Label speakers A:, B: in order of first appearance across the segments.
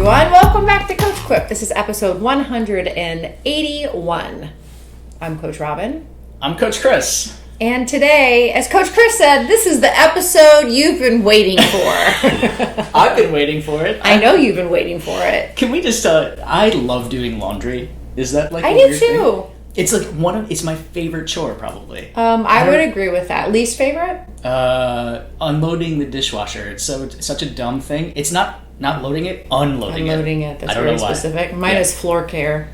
A: everyone. Welcome back to Coach Quip. This is episode 181. I'm Coach Robyn.
B: I'm Coach Chris.
A: And today, as Coach Chris said, this is the episode you've been waiting for.
B: I've been waiting for it.
A: I know you've been waiting for it.
B: Can we just I love doing laundry. Is that like
A: I
B: a
A: do
B: weird
A: too.
B: thing? It's like it's my favorite chore probably.
A: I would agree with that. Least favorite?
B: Unloading the dishwasher. It's such a dumb thing. It's not loading it, unloading it.
A: That's very specific. Mine is floor care.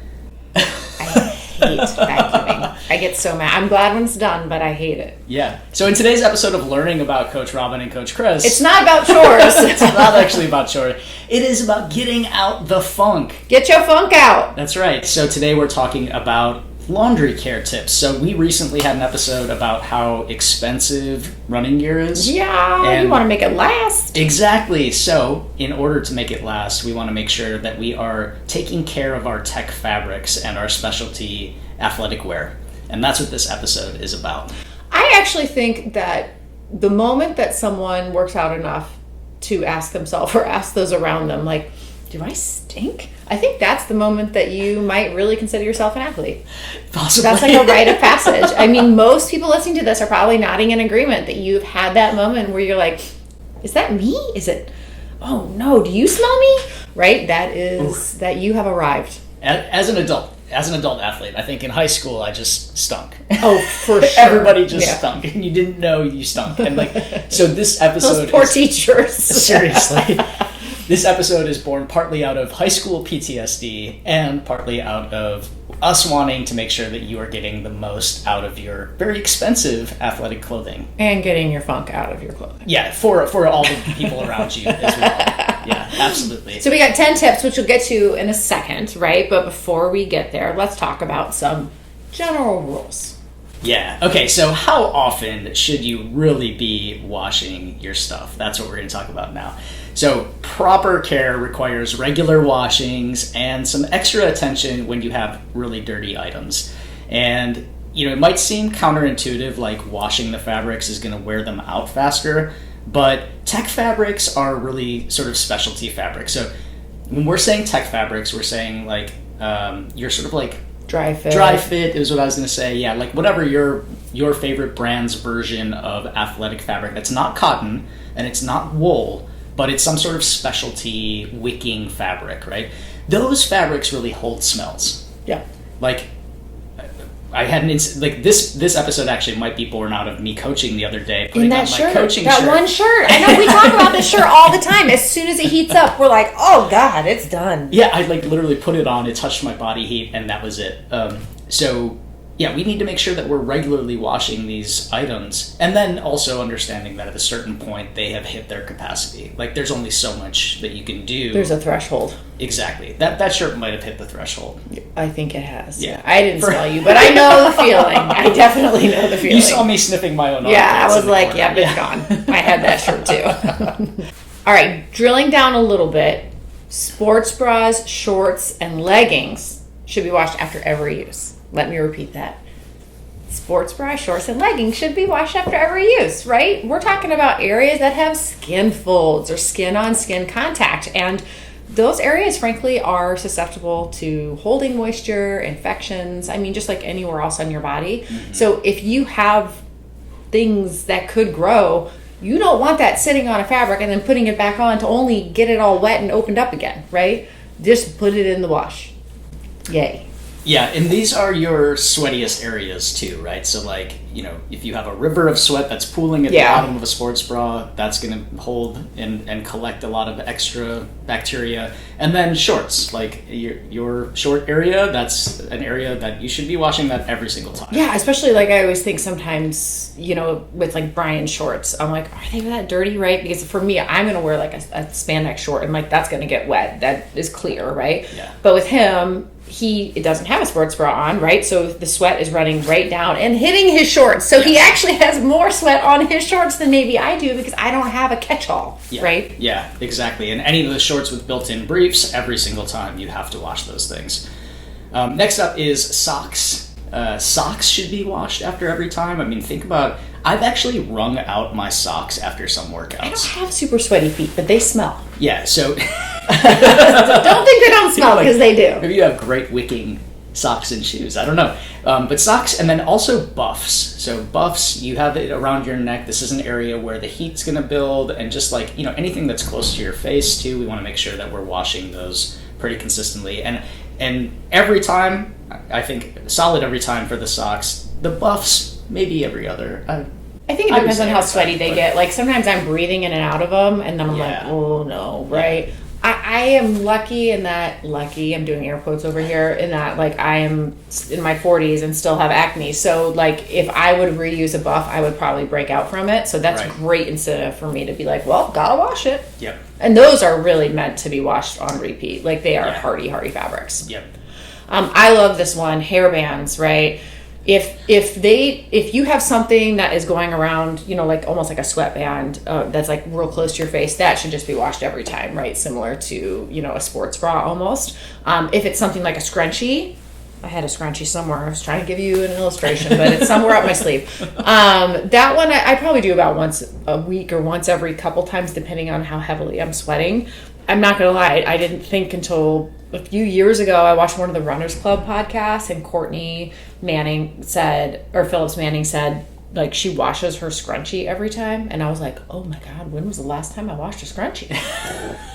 A: I hate vacuuming. I get so mad. I'm glad when it's done, but I hate it.
B: Yeah. So in today's episode of Learning About Coach Robyn and Coach Chris...
A: It's not about chores.
B: It's not actually about chores. It is about getting out the funk.
A: Get your funk out.
B: That's right. So today we're talking about laundry care tips. So we recently had an episode about how expensive running gear is.
A: Yeah, and you want to make it last.
B: Exactly. So in order to make it last, we want to make sure that we are taking care of our tech fabrics and our specialty athletic wear. And that's what this episode is about.
A: I actually think that the moment that someone works out enough to ask themselves or ask those around them, like, do I stink? I think that's the moment that you might really consider yourself an athlete.
B: Possibly.
A: That's like a rite of passage. I mean, most people listening to this are probably nodding in agreement that you've had that moment where you're like, is that me? Is it, oh no, do you smell me? Right? That is, that you have arrived.
B: As an adult athlete, I think in high school I just stunk.
A: Oh, for sure.
B: Everybody just stunk, and you didn't know you stunk. And so this episode,
A: those poor teachers.
B: Seriously. This episode is born partly out of high school PTSD and partly out of us wanting to make sure that you are getting the most out of your very expensive athletic clothing.
A: And getting your funk out of your clothing.
B: Yeah, for all the people around you as well. Yeah, absolutely.
A: So we got 10 tips, which we'll get to in a second, right? But before we get there, let's talk about some general rules.
B: Yeah. Okay, so how often should you really be washing your stuff? That's what we're going to talk about now. So proper care requires regular washings and some extra attention when you have really dirty items. And, it might seem counterintuitive, like washing the fabrics is going to wear them out faster, but tech fabrics are really sort of specialty fabrics. So when we're saying tech fabrics, we're saying like you're sort of like
A: Dry
B: fit is what I was going to say. Yeah, like whatever your favorite brand's version of athletic fabric that's not cotton and it's not wool, but it's some sort of specialty wicking fabric, right? Those fabrics really hold smells.
A: Yeah.
B: Like I had this episode actually might be born out of me coaching the other day, putting
A: that
B: on
A: shirt,
B: my coaching
A: that
B: shirt.
A: one shirt. I know we talk about this shirt all the time. As soon as it heats up, we're like, oh God, it's done.
B: Yeah, I literally put it on, it touched my body heat, and that was it. So yeah, we need to make sure that we're regularly washing these items, and then also understanding that at a certain point they have hit their capacity. Like there's only so much that you can do.
A: There's a threshold.
B: Exactly. That shirt might have hit the threshold.
A: I think it has.
B: Yeah.
A: I didn't smell you, but I know the feeling. I definitely know the feeling.
B: You saw me sniffing my own.
A: Yeah, I was like, yeah, it's gone. I had that shirt too. All right, drilling down a little bit. Sports bras, shorts, and leggings should be washed after every use. Let me repeat that. Sports bra, shorts, and leggings should be washed after every use, right? We're talking about areas that have skin folds or skin-on-skin contact, and those areas, frankly, are susceptible to holding moisture, infections, just like anywhere else on your body. Mm-hmm. So if you have things that could grow, you don't want that sitting on a fabric and then putting it back on to only get it all wet and opened up again, right? Just put it in the wash. Yay.
B: Yeah, and these are your sweatiest areas too, right? So like, if you have a river of sweat that's pooling at the bottom of a sports bra, that's going to hold and collect a lot of extra bacteria. And then shorts, like your short area, that's an area that you should be washing that every single time.
A: Yeah, especially like I always think sometimes, with like Brian's shorts, I'm like, are they that dirty, right? Because for me, I'm going to wear like a spandex short and like that's going to get wet. That is clear, right?
B: Yeah.
A: But with him, it doesn't have a sports bra on, right? So the sweat is running right down and hitting his shorts. So he actually has more sweat on his shorts than maybe I do because I don't have a catch-all, right?
B: Yeah, exactly. And any of the shorts with built-in briefs, every single time you have to wash those things. Next up is socks. Socks should be washed after every time. Think about, I've actually wrung out my socks after some workouts.
A: I don't have super sweaty feet, but they smell.
B: Yeah, so
A: Don't think they don't smell, because they do.
B: Maybe you have great wicking socks and shoes. I don't know. But socks, and then also buffs. So buffs, you have it around your neck. This is an area where the heat's going to build, and just like, anything that's close to your face too, we want to make sure that we're washing those pretty consistently. And every time, I think solid every time for the socks. The buffs, maybe every other.
A: I think it depends on how sweaty they get. Like, sometimes I'm breathing in and out of them, and then I'm like, oh no, right? Yeah. I am lucky, I'm doing air quotes over here, in that, like, I am in my 40s and still have acne. So, like, if I would reuse a buff, I would probably break out from it. So that's great incentive for me to be like, well, gotta wash it.
B: Yep. And
A: those are really meant to be washed on repeat. Like, they are hardy fabrics.
B: Yep.
A: I love this one, hairbands, right? If you have something that is going around, like almost like a sweatband that's like real close to your face, that should just be washed every time, right? Similar to, a sports bra almost. If it's something like a scrunchie, I had a scrunchie somewhere. I was trying to give you an illustration, but it's somewhere up my sleeve. That one I probably do about once a week or once every couple times, depending on how heavily I'm sweating. I'm not going to lie, I didn't think until a few years ago, I watched one of the Runners Club podcasts, and Phillips Manning said, like, she washes her scrunchie every time. And I was like, oh my God, when was the last time I washed a scrunchie?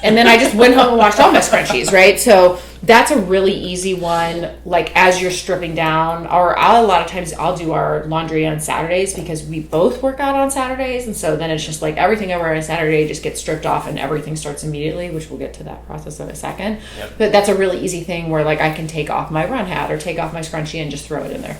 A: And then I just went home and washed all my scrunchies, right? So that's a really easy one, like, as you're stripping down. Or a lot of times I'll do our laundry on Saturdays, because we both work out on Saturdays. And so then it's just like everything I wear on a Saturday just gets stripped off and everything starts immediately, which we'll get to that process in a second. Yep. But that's a really easy thing where, like, I can take off my run hat or take off my scrunchie and just throw it in there.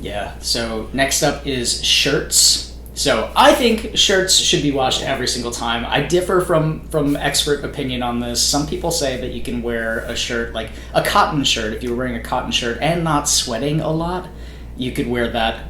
B: Yeah, so next up is shirts. So I think shirts should be washed every single time. I differ from expert opinion on this. Some people say that you can wear a shirt, like a cotton shirt, if you were wearing a cotton shirt and not sweating a lot, you could wear that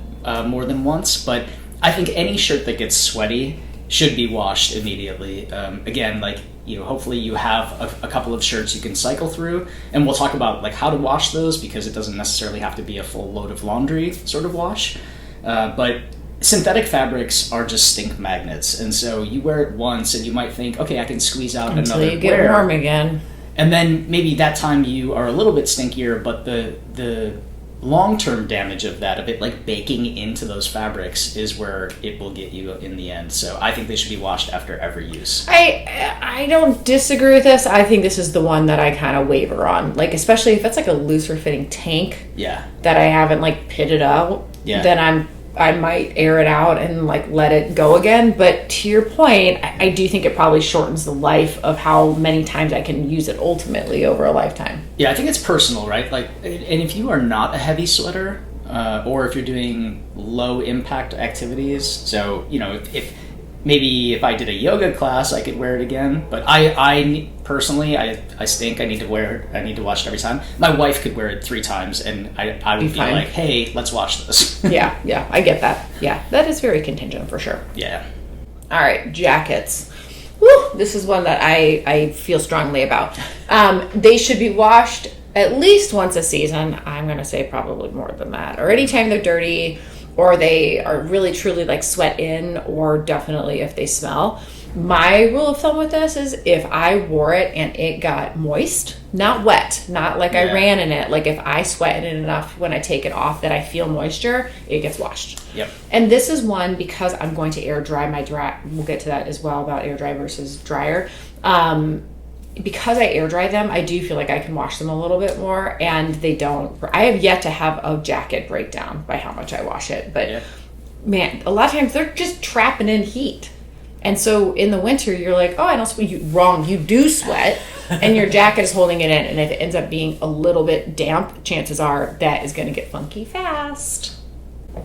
B: more than once. But I think any shirt that gets sweaty should be washed immediately. Again, like, hopefully you have a couple of shirts you can cycle through, and we'll talk about like how to wash those, because it doesn't necessarily have to be a full load of laundry sort of wash. But synthetic fabrics are just stink magnets, and so you wear it once and you might think, okay, I can squeeze out
A: until
B: another
A: you get warm again.
B: And then maybe that time you are a little bit stinkier, but the long-term damage of it like baking into those fabrics is where it will get you in the end. So I think they should be washed after every use.
A: I don't disagree with this. I think this is the one that I kind of waver on, like, especially if it's like a looser fitting tank that I haven't like pitted out, then I might air it out and like let it go again. But to your point, I do think it probably shortens the life of how many times I can use it ultimately over a lifetime.
B: Yeah, I think it's personal, right? Like, and if you are not a heavy sweater, or if you're doing low impact activities, so if I did a yoga class, I could wear it again. But I personally, I stink. I need to wash it every time. My wife could wear it 3 times, and I would be like, hey, let's wash this.
A: Yeah, I get that. Yeah, that is very contingent for sure.
B: Yeah.
A: All right, jackets. Woo, this is one that I feel strongly about. They should be washed at least once a season. I'm going to say probably more than that. Or anytime they're dirty, or they are really truly like sweat in, or definitely if they smell. My rule of thumb with this is if I wore it and it got moist, not wet, not like I ran in it, like if I sweat in it enough when I take it off that I feel moisture, it gets washed.
B: Yep.
A: And this is one, because I'm going to air dry my we'll get to that as well about air dry versus dryer. Because I air dry them, I do feel like I can wash them a little bit more, and they don't. I have yet to have a jacket break down by how much I wash it, but man, a lot of times they're just trapping in heat. And so in the winter, you're like, oh, I don't sweat. Wrong. You do sweat, and your jacket is holding it in. And if it ends up being a little bit damp, chances are that is going to get funky fast.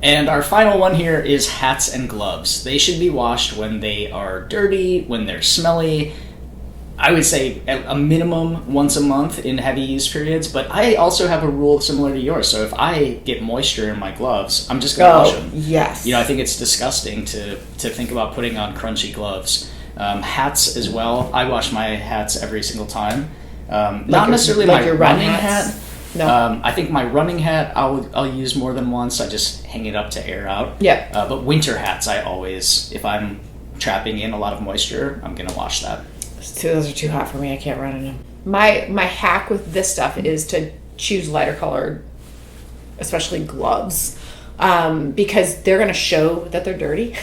B: And our final one here is hats and gloves. They should be washed when they are dirty, when they're smelly. I would say a minimum once a month in heavy use periods, but I also have a rule similar to yours. So if I get moisture in my gloves, I'm just going to wash them.
A: Yes.
B: I think it's disgusting to think about putting on crunchy gloves. Hats as well. I wash my hats every single time. Not necessarily my running hat. No. I think my running hat I'll use more than once. I just hang it up to air out.
A: Yeah.
B: But winter hats, I always, if I'm trapping in a lot of moisture, I'm going to wash that.
A: Those are too hot for me. I can't run in them. My hack with this stuff is to choose lighter colored, especially gloves, because they're going to show that they're dirty.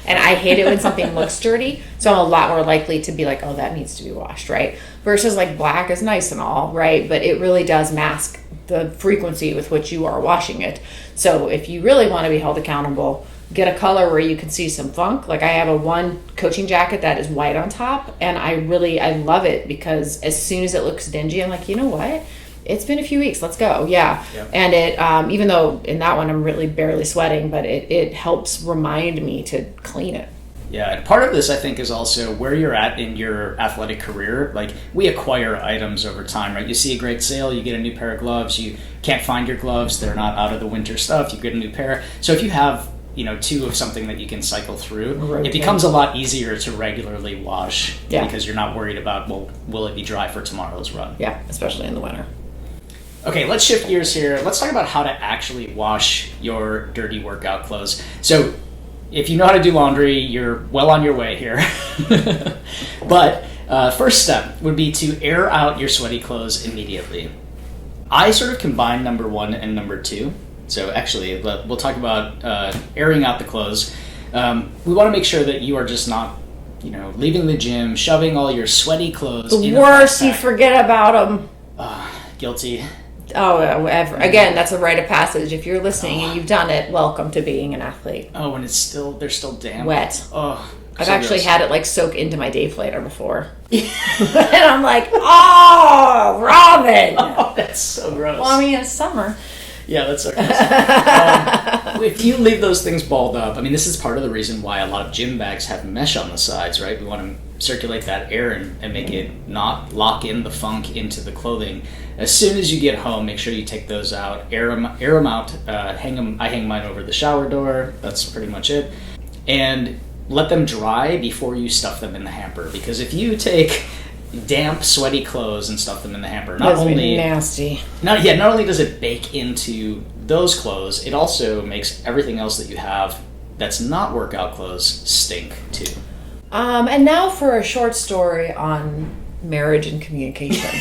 A: And I hate it when something looks dirty. So I'm a lot more likely to be like, oh, that needs to be washed, right? Versus like black is nice and all, right? But it really does mask the frequency with which you are washing it. So if you really want to be held accountable, get a color where you can see some funk. Like I have a one coaching jacket that is white on top, and I love it because as soon as it looks dingy, I'm like, you know what? It's been a few weeks. Let's go. Yeah. Yep. And it, even though in that one I'm really barely sweating, but it helps remind me to clean it.
B: Yeah, and part of this I think is also where you're at in your athletic career. Like we acquire items over time, right? You see a great sale, you get a new pair of gloves. You can't find your gloves; they're not out of the winter stuff. You get a new pair. So if you have, two of something that you can cycle through, it becomes a lot easier to regularly wash because you're not worried about, well, will it be dry for tomorrow's run?
A: Yeah, especially in the winter.
B: Okay, let's shift gears here. Let's talk about how to actually wash your dirty workout clothes. So if you know how to do laundry, you're well on your way here. But first step would be to air out your sweaty clothes immediately. I sort of combine number 1 and number 2. So actually, we'll talk about airing out the clothes. We want to make sure that you are just not, leaving the gym, shoving all your sweaty clothes in
A: the worst, you forget about them.
B: Guilty.
A: Oh, again, that's a rite of passage. If you're listening and you've done it, welcome to being an athlete.
B: Oh, and they're still damp.
A: Wet.
B: Oh,
A: I've actually had it soak into my day flater before. And I'm like, oh, Robyn.
B: Oh, that's so gross.
A: Well, I mean, it's summer.
B: Yeah, that's so gross. If you leave those things balled up, this is part of the reason why a lot of gym bags have mesh on the sides, right? We want to circulate that air and make it not lock in the funk into the clothing. As soon as you get home, make sure you take those out, air them out, hang them. I hang mine over the shower door. That's pretty much it. And let them dry before you stuff them in the hamper. Because if you take damp, sweaty clothes and stuff them in the hamper, not only
A: nasty.
B: Not only does it bake into those clothes, it also makes everything else that you have that's not workout clothes stink too.
A: And now for a short story on marriage and communication.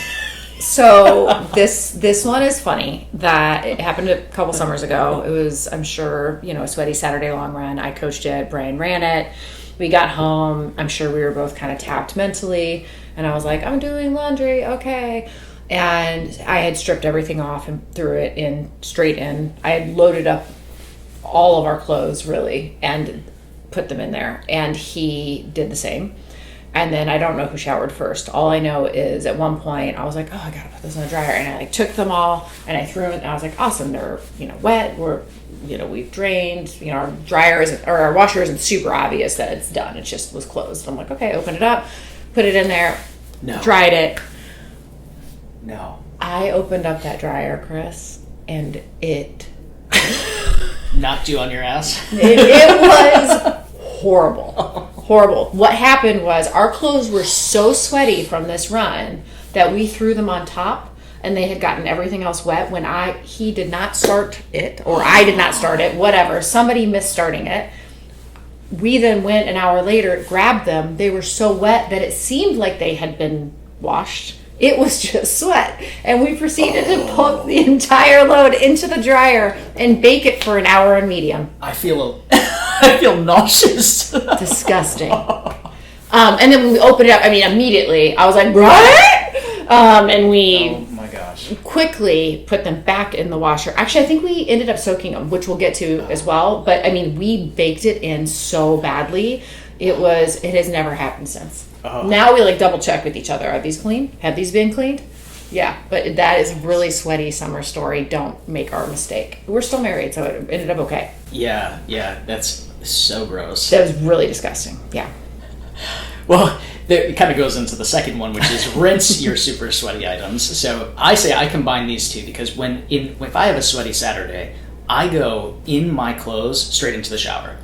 A: So this one is funny. That it happened a couple summers ago. It was, I'm sure, a sweaty Saturday long run. I coached it, Brian ran it. We got home. I'm sure we were both kind of tapped mentally. And I was like, I'm doing laundry, okay. And I had stripped everything off and threw it straight in. I had loaded up all of our clothes, really, and put them in there. And he did the same. And then I don't know who showered first. All I know is at one point I was like, oh, I gotta put this in the dryer. And I took them all and I threw them. And I was like, awesome, they're wet. We've drained. Our dryer isn't, or our washer isn't super obvious that it's done. It just was closed. I'm like, okay, open it up, put it in there, dried it.
B: No.
A: I opened up that dryer, Chris, and it
B: knocked you on your ass.
A: It was horrible. Horrible. What happened was our clothes were so sweaty from this run that we threw them on top, and they had gotten everything else wet when he did not start it, or I did not start it, whatever. Somebody missed starting it. We then went an hour later, grabbed them. They were so wet that it seemed like they had been washed. It was just sweat. And we proceeded to put the entire load into the dryer and bake it for an hour on medium.
B: I feel nauseous.
A: Disgusting. And then when we opened it up, immediately, I was like, what? And we
B: oh my gosh.
A: quickly put them back in the washer. Actually, I think we ended up soaking them, which we'll get to as well. But we baked it in so badly. It has never happened since. Now we double check with each other. Are these clean? Have these been cleaned? Yeah, but that is a really sweaty summer story. Don't make our mistake. We're still married, so it ended up okay.
B: Yeah, that's so gross.
A: That was really disgusting. Yeah.
B: Well, it kind of goes into the second one, which is rinse your super sweaty items. So I say I combine these two because if I have a sweaty Saturday, I go in my clothes straight into the shower.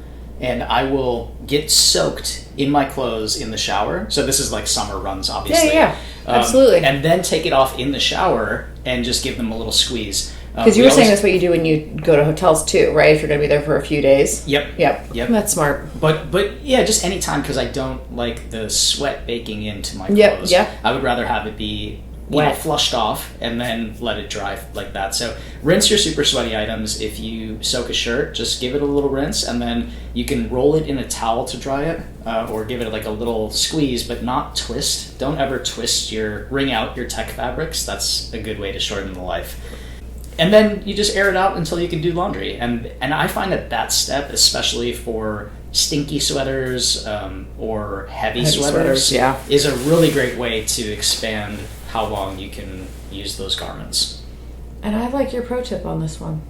B: And I will get soaked in my clothes in the shower. So this is like summer runs, obviously.
A: Yeah, absolutely.
B: And then take it off in the shower and just give them a little squeeze.
A: Because you were saying that's what you do when you go to hotels too, right? If you're going to be there for a few days.
B: Yep.
A: That's smart.
B: But yeah, just anytime, because I don't like the sweat baking into my clothes.
A: Yep.
B: I would rather have it be flushed off and then let it dry like that. So rinse your super sweaty items. If you soak a shirt, just give it a little rinse, and then you can roll it in a towel to dry it, or give it like a little squeeze, but not twist. Don't ever wring out your tech fabrics. That's a good way to shorten the life. And then you just air it out until you can do laundry. And I find that step, especially for stinky sweaters or heavy sweaters, is a really great way to expand how long you can use those garments.
A: And I like your pro tip on this one.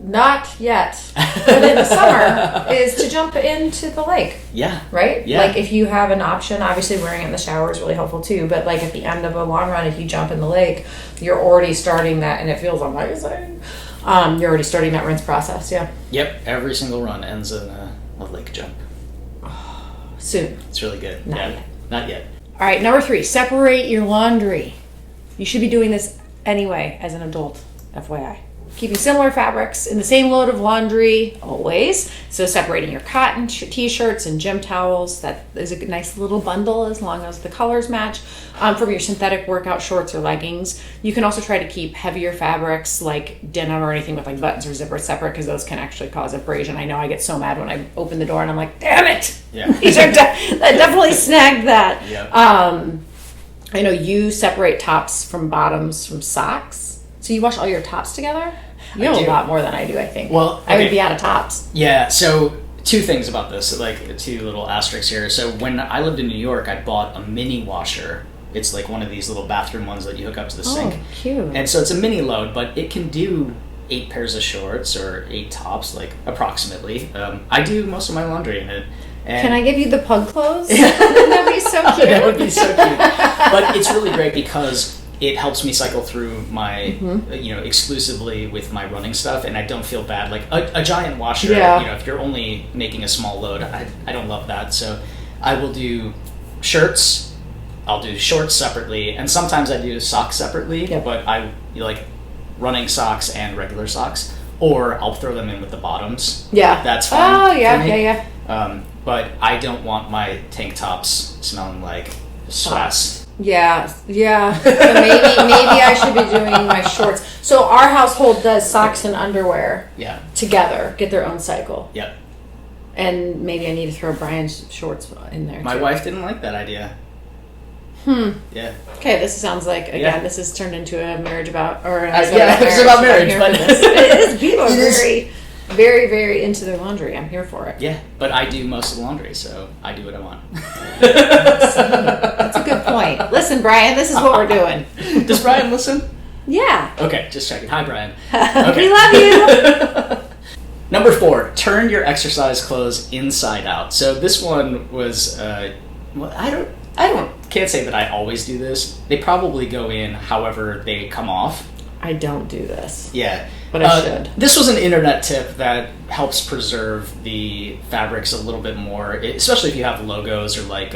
A: Not yet, but in the summer, is to jump into the lake.
B: Yeah.
A: Right?
B: Yeah.
A: Like if you have an option, obviously wearing it in the shower is really helpful too, but like at the end of a long run, if you jump in the lake, you're already starting that, and it feels amazing. You're already starting that rinse process, yeah.
B: Yep, every single run ends in a lake jump.
A: Soon.
B: It's really good.
A: Not yet.
B: All
A: right, number 3, separate your laundry. You should be doing this anyway as an adult, FYI. Keeping similar fabrics in the same load of laundry always. So separating your cotton t-shirts and gym towels. That is a nice little bundle as long as the colors match. From your synthetic workout shorts or leggings. You can also try to keep heavier fabrics like denim or anything with like buttons or zippers separate, because those can actually cause abrasion. I know I get so mad when I open the door and I'm like, damn it!
B: Yeah.
A: That definitely snagged that.
B: Yep.
A: I know you separate tops from bottoms from socks. So you wash all your tops together? You know a lot more than I do, I think.
B: Well, okay.
A: I would be out of tops.
B: Yeah, so 2 things about this, like 2 little asterisks here. So when I lived in New York, I bought a mini washer. It's like one of these little bathroom ones that you hook up to the sink.
A: Oh, cute.
B: And so it's a mini load, but it can do 8 pairs of shorts or 8 tops, like approximately. I do most of my laundry in it. And
A: can I give you the pug clothes? That'd be so cute.
B: That would be so cute. But it's really great because it helps me cycle through my, exclusively with my running stuff, and I don't feel bad. Like a giant washer, if you're only making a small load, I don't love that. So I will do shirts, I'll do shorts separately, and sometimes I do socks separately, but I like running socks and regular socks, or I'll throw them in with the bottoms.
A: Yeah.
B: That's fine.
A: Oh, yeah,
B: for me.
A: yeah.
B: But I don't want my tank tops smelling like sweats.
A: Yeah. So maybe I should be doing my shorts. So our household does socks and underwear together, get their own cycle.
B: Yep.
A: And maybe I need to throw Brian's shorts in there.
B: My wife didn't like that idea. Yeah.
A: Okay, this sounds like, this has turned into a marriage about, or
B: it's about marriage, but
A: it is. People are very, very, very into their laundry. I'm here for it.
B: Yeah, but I do most of the laundry, so I do what I want.
A: That's a good point. Listen, Brian, this is what we're doing.
B: Does Brian listen?
A: Yeah.
B: Okay, just checking. Hi, Brian. Okay.
A: We love you.
B: Number 4, turn your exercise clothes inside out. So this one was, can't say that I always do this. They probably go in however they come off.
A: I don't do this.
B: Yeah.
A: But I should.
B: This was an internet tip that helps preserve the fabrics a little bit more, especially if you have logos or like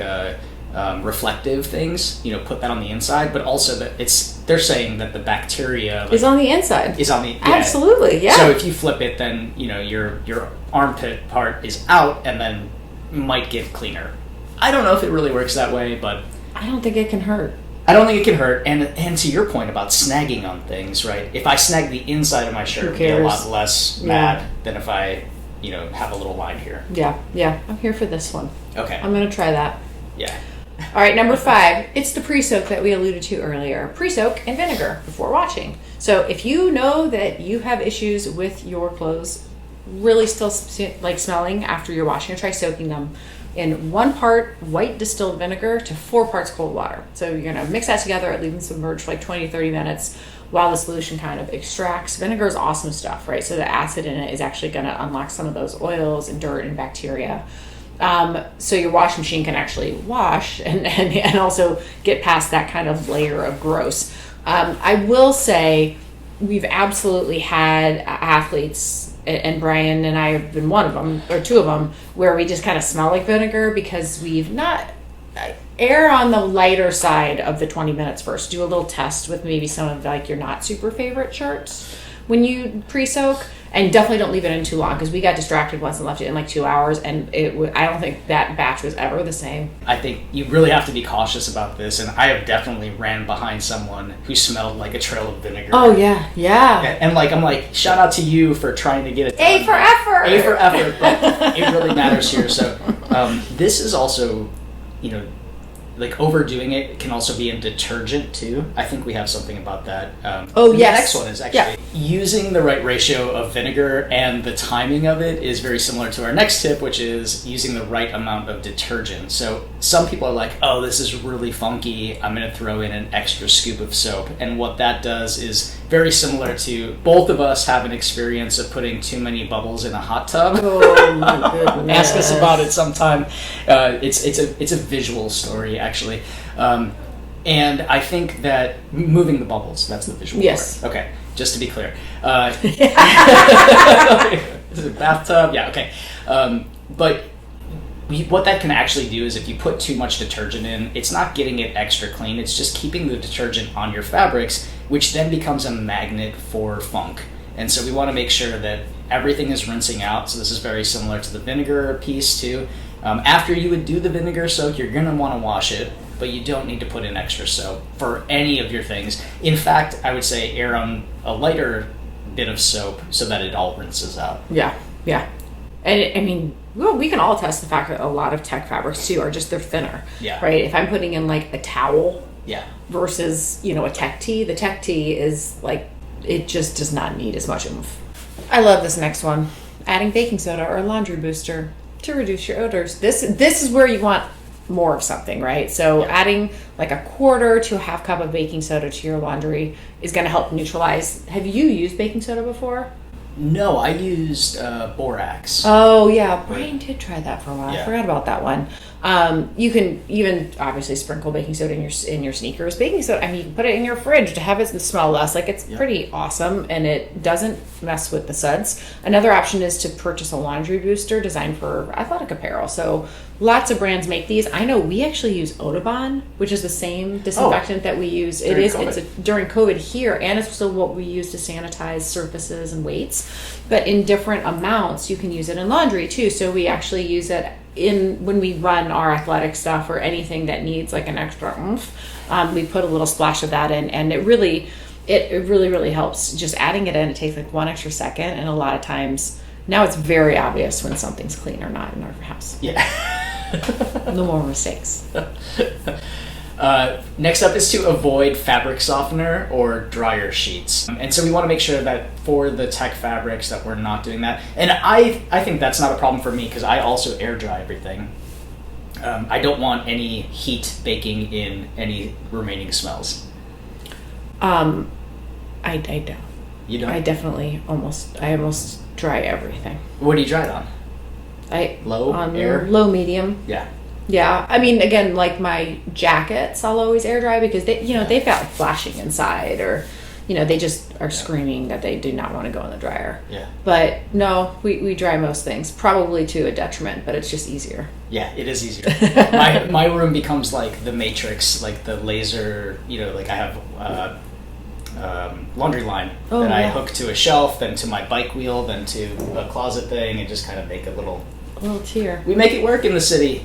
B: reflective things. Put that on the inside, but also that they're saying that the bacteria
A: is on the inside.
B: Is on the
A: absolutely, yeah.
B: So if you flip it, then your armpit part is out, and then might get cleaner. I don't know if it really works that way, but
A: I don't think it can hurt.
B: I don't think it can hurt, and to your point about snagging on things, right? If I snag the inside of my shirt, I'd be a lot less mad than if I, have a little line here.
A: Yeah. I'm here for this one.
B: Okay.
A: I'm going to try that.
B: Yeah.
A: All right, number 5. It's the pre-soak that we alluded to earlier. Pre-soak in vinegar before washing. So if you know that you have issues with your clothes really still smelling after you're washing, try soaking them in 1 part white distilled vinegar to 4 parts cold water. So you're going to mix that together, leave them submerged for like 20 to 30 minutes while the solution kind of extracts. Vinegar is awesome stuff, right? So the acid in it is actually going to unlock some of those oils and dirt and bacteria. So your washing machine can actually wash and also get past that kind of layer of gross. I will say we've absolutely had athletes, and Brian and I have been one of them, or 2 of them, where we just kind of smell like vinegar because we've not err on the lighter side of the 20 minutes first. Do a little test with maybe some of like your not super favorite shirts when you pre-soak, and definitely don't leave it in too long, because we got distracted once and left it in like 2 hours, and I don't think that batch was ever the same.
B: I think you really have to be cautious about this, and I have definitely ran behind someone who smelled like a trail of vinegar.
A: Oh yeah.
B: And like, I'm like, shout out to you for trying to get it done.
A: A for effort.
B: A for effort, but it really matters here. So this is also, like overdoing it can also be a detergent too. I think we have something about that.
A: Yes.
B: The next one is actually using the right ratio of vinegar, and the timing of it is very similar to our next tip, which is using the right amount of detergent. So some people are like, oh, this is really funky, I'm going to throw in an extra scoop of soap. And what that does is very similar to both of us have an experience of putting too many bubbles in a hot tub.
A: Oh my goodness.
B: Ask us about it sometime. It's a visual story, actually. And I think that moving the bubbles, that's the visual part. Okay, just to be clear. Is it a bathtub? Yeah, okay. But what that can actually do is if you put too much detergent in, it's not getting it extra clean, it's just keeping the detergent on your fabrics, which then becomes a magnet for funk. And so we want to make sure that everything is rinsing out. So this is very similar to the vinegar piece too. After you would do the vinegar soak, you're going to want to wash it, but you don't need to put in extra soap for any of your things. In fact, I would say err on a lighter bit of soap so that it all rinses out.
A: Yeah. And I mean, well, we can all test the fact that a lot of tech fabrics too are just, they're thinner.
B: Yeah.
A: Right? If I'm putting in like a towel versus, a tech tee, the tech tee is like, it just does not need as much oomph. I love this next one. Adding baking soda or laundry booster to reduce your odors. This is where you want more of something, right? So adding like a quarter to a half cup of baking soda to your laundry is going to help neutralize. Have you used baking soda before?
B: No, I used borax.
A: Oh yeah, Brian did try that for a while.
B: Yeah.
A: I forgot about that one. You can even obviously sprinkle baking soda in your sneakers. Baking soda, I mean, you can put it in your fridge to have it smell less. Like, it's pretty awesome, and it doesn't mess with the suds. Another option is to purchase a laundry booster designed for athletic apparel. So lots of brands make these. I know we actually use Audubon, which is the same disinfectant that we use. It's during COVID here, and it's also what we use to sanitize surfaces and weights. But in different amounts, you can use it in laundry too. So we actually use it when we run our athletic stuff or anything that needs like an extra oomph. We put a little splash of that in, and it really helps. Just adding it in, it takes like 1 extra second, and a lot of times now it's very obvious when something's clean or not in our house.
B: Yeah.
A: No more mistakes.
B: Next up is to avoid fabric softener or dryer sheets. And so we want to make sure that for the tech fabrics that we're not doing that. And I think that's not a problem for me because I also air dry everything. I don't want any heat baking in any remaining smells.
A: I don't.
B: You don't?
A: I almost dry everything.
B: What do you dry it on? Air?
A: Low, medium.
B: Yeah.
A: Yeah, I mean, again, like my jackets, I'll always air dry because they've got like flashing inside, or they just are screaming that they do not want to go in the dryer.
B: Yeah.
A: But no, we dry most things, probably to a detriment, but it's just easier.
B: Yeah, it is easier. my room becomes like the Matrix, like the laser. Like I have laundry line I hook to a shelf, then to my bike wheel, then to a closet thing, and just kind of make a little
A: tier.
B: We make it work in the city,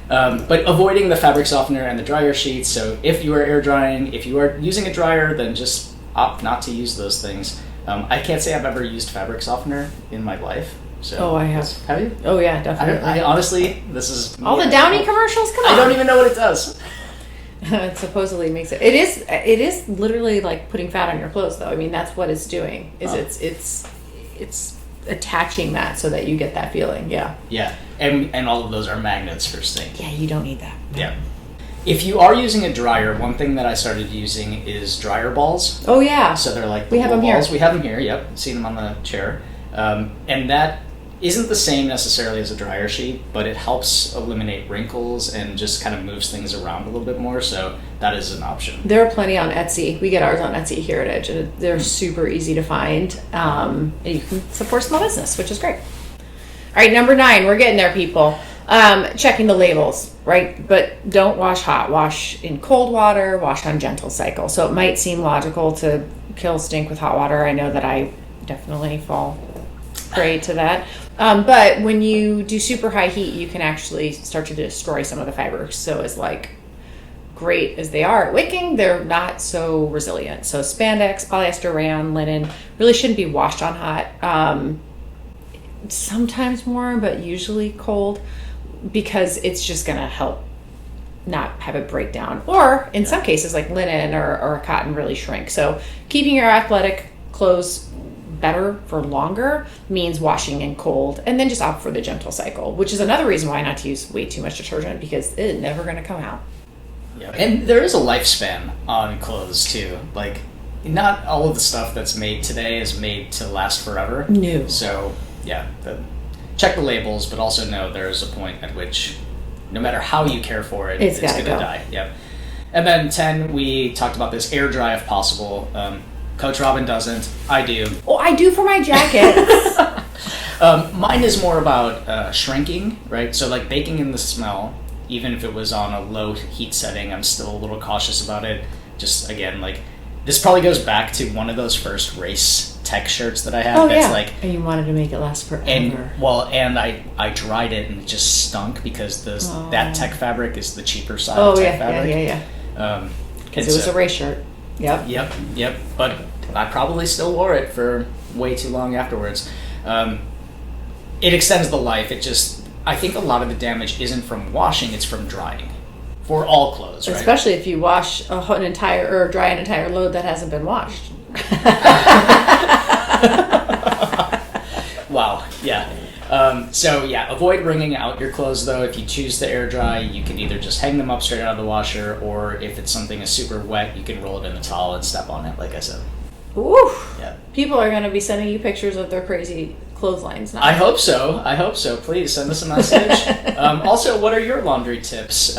B: but avoiding the fabric softener and the dryer sheets. So if you are air drying, if you are using a dryer, then just opt not to use those things. I can't say I've ever used fabric softener in my life. So
A: I have.
B: Have you?
A: Oh yeah, definitely.
B: I honestly, this is
A: all the Downy commercials. Come on.
B: I don't even know what it does.
A: It supposedly makes it. It is literally like putting fat on your clothes, though. I mean, that's what it's doing. It's attaching that so that you get that feeling. Yeah.
B: Yeah, and all of those are magnets for stink.
A: Yeah, you don't need that.
B: Yeah. If you are using a dryer, one thing that I started using is dryer balls.
A: Oh yeah.
B: So they're like
A: we have them
B: balls.
A: here.
B: We have them here. Yep, seen them on the chair, and that isn't the same necessarily as a dryer sheet, but it helps eliminate wrinkles and just kind of moves things around a little bit more. So that is an option.
A: There are plenty on Etsy. We get ours on Etsy here at Edge, and they're super easy to find. And you can support small business, which is great. All right, number 9. We're getting there, people. Checking the labels, right? But don't wash hot. Wash in cold water, wash on gentle cycle. So it might seem logical to kill stink with hot water. I know that I definitely fall prey to that. But when you do super high heat, you can actually start to destroy some of the fibers. So as like great as they are at wicking, they're not so resilient. So spandex, polyester, rayon, linen really shouldn't be washed on hot. Sometimes warm, but usually cold, because it's just going to help not have it break down. Or in some cases, like linen or cotton really shrink. So keeping your athletic clothes better for longer means washing in cold, and then just opt for the gentle cycle, which is another reason why not to use way too much detergent, because it's never going to come out.
B: Yeah. And there is a lifespan on clothes too. Like, not all of the stuff that's made today is made to last forever.
A: No.
B: So yeah, check the labels, but also know there's a point at which no matter how you care for it, it's going to die. Yep. And then 10, we talked about this, air dry if possible. Coach Robyn doesn't. I do.
A: Oh, I do for my jackets.
B: Mine is more about shrinking, right? So like baking in the smell, even if it was on a low heat setting, I'm still a little cautious about it. Just again, like this probably goes back to one of those first race tech shirts that I had.
A: Oh,
B: that's
A: yeah.
B: Like,
A: and you wanted to make it last forever.
B: And I dried it and it just stunk because that tech fabric is the cheaper side of tech fabric.
A: Yeah. Because it was a race shirt.
B: Yep. But I probably still wore it for way too long afterwards. It extends the life. I think a lot of the damage isn't from washing, it's from drying. For all clothes, right?
A: Especially if you wash dry an entire load that hasn't been washed.
B: Wow, yeah. Avoid wringing out your clothes though. If you choose to air dry, you can either just hang them up straight out of the washer, or if it's something that's super wet, you can roll it in a towel and step on it, like I said.
A: Ooh.
B: Yeah.
A: People are going to be sending you pictures of their crazy clotheslines now.
B: I hope so. Please send us a message. Also, what are your laundry tips?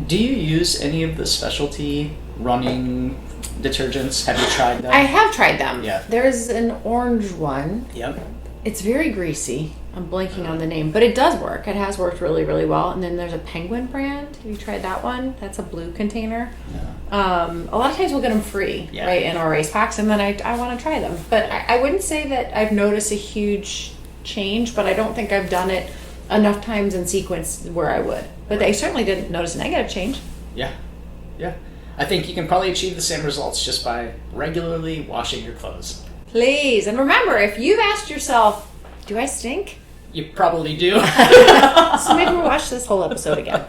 B: Do you use any of the specialty running detergents? Have you tried them?
A: I have tried them.
B: Yeah.
A: There's an orange one.
B: Yep.
A: It's very greasy. I'm blanking on the name, but it does work. It has worked really, really well. And then there's a Penguin brand. Have you tried that one? That's a blue container.
B: No.
A: A lot of times we'll get them free, right, in our race packs, and then I want to try them. But I wouldn't say that I've noticed a huge change, but I don't think I've done it enough times in sequence where I would. But I certainly didn't notice a negative change.
B: Yeah. I think you can probably achieve the same results just by regularly washing your clothes.
A: Please. And remember, if you've asked yourself, do I stink?
B: You probably do.
A: So maybe we'll watch this whole episode again.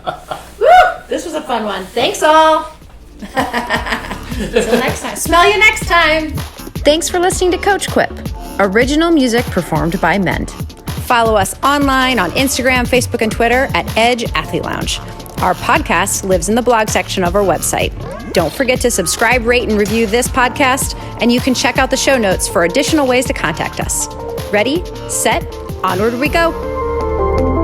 A: Woo! This was a fun one. Thanks all. Until next time. Smell you next time.
C: Thanks for listening to Coach Quip. Original music performed by Mend. Follow us online on Instagram, Facebook, and Twitter at Edge Athlete Lounge. Our podcast lives in the blog section of our website. Don't forget to subscribe, rate, and review this podcast, and you can check out the show notes for additional ways to contact us. Ready, set, onward we go.